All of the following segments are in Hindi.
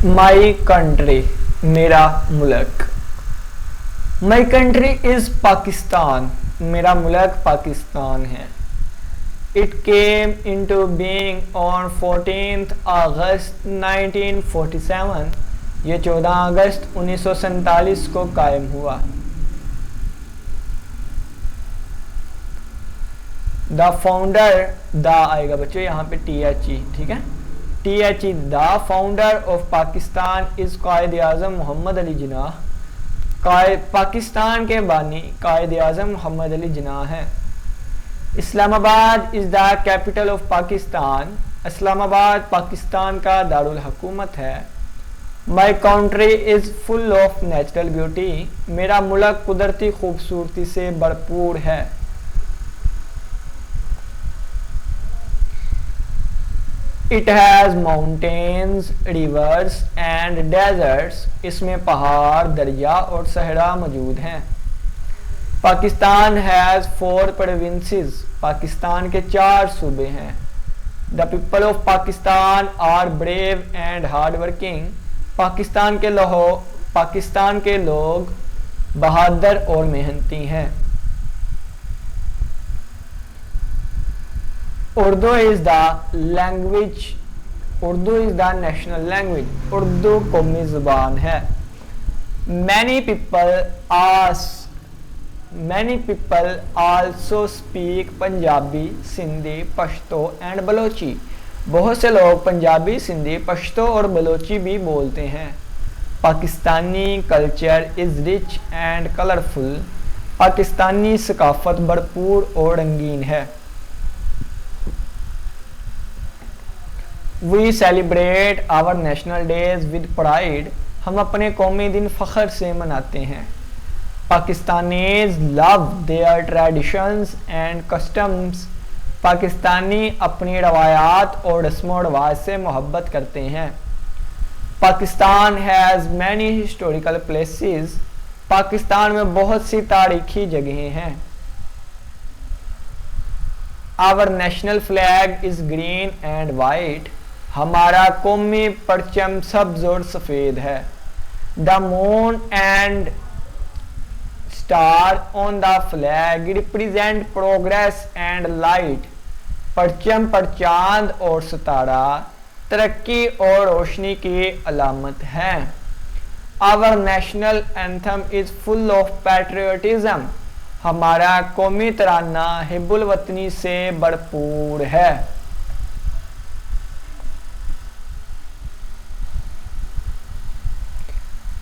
माई कंट्री, मेरा मुल्क। माई कंट्री इज पाकिस्तान, मेरा मुल्क पाकिस्तान है। It came into being on 14 अगस्त 1947, ये 14 अगस्त 1947 को कायम हुआ। द फाउंडर, द आएगा बच्चों यहाँ पे THE, ठीक है, THE, the founder of Pakistan is Quaid Azam Muhammad Ali Jinnah. Pakistan के बानी कायद आजम मोहम्मद अली जिन्नाह है। Islamabad is the capital of Pakistan, Islamabad Pakistan का दारुल हुकूमत है। My country is full of natural beauty, मेरा मुल्क कुदरती खूबसूरती से भरपूर है। It has mountains, rivers and deserts, इसमें पहाड़, दरिया और सहरा मौजूद हैं। पाकिस्तान हैज़ 4 प्रोविंसेस, पाकिस्तान के 4 सूबे हैं। The people of Pakistan are brave and hard working, Pakistan के लोग बहादुर और मेहनती हैं। Urdu is the language, Urdu is the national language, Urdu कौमी जुबान है। Many people also speak Punjabi, Sindhi, Pashto and Balochi, बहुत से लोग पंजाबी, सिंधी, पश्तो और बलोची भी बोलते हैं। Pakistani culture is rich and colourful, Pakistani सकाफत भरपूर और रंगीन है। We celebrate our national days with pride, हम अपने कौमी दिन फ़ख्र से मनाते हैं। Pakistanis love their traditions and customs, Pakistani अपनी रवायात और रस्म व रवाज से मोहब्बत करते हैं। Pakistan has many historical places, Pakistan में बहुत सी तारीखी जगहें हैं। Our national flag is green and white, हमारा कौमी परचम सब्ज और सफ़ेद है। The moon and star on the flag represent progress and light, परचम पर चांद और सितारा तरक्की और रोशनी की अलामत है। Our national anthem is full of patriotism, हमारा कौमी तराना हिब्बुल वतनी से भरपूर है।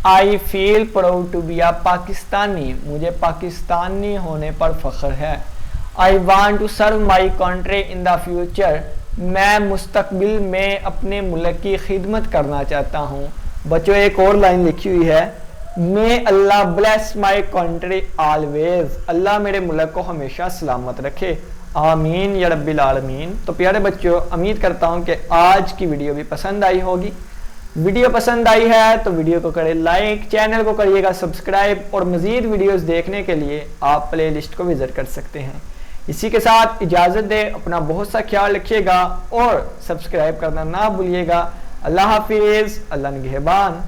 I feel proud to be a Pakistani, मुझे पाकिस्तानी होने पर फख्र है। I want to serve my country in the future, मैं मुस्तकबिल में अपने मुल्क की खिदमत करना चाहता हूँ। बच्चों एक और लाइन लिखी हुई है, मे अल्लाह ब्लेस माई कंट्री ऑलवेज, अल्लाह मेरे मुल्क को हमेशा सलामत रखे, आमीन या रब्बिल आलमीन। तो प्यारे बच्चों, उम्मीद करता हूँ कि आज की वीडियो भी पसंद आई होगी। वीडियो पसंद आई है तो वीडियो को करें लाइक, चैनल को करिएगा सब्सक्राइब और मज़ीद वीडियोस देखने के लिए आप प्लेलिस्ट को विजिट कर सकते हैं। इसी के साथ इजाज़त दें, अपना बहुत सा ख्याल रखिएगा और सब्सक्राइब करना ना भूलिएगा। अल्लाह हाफिज़, अल्लाह निगहबान।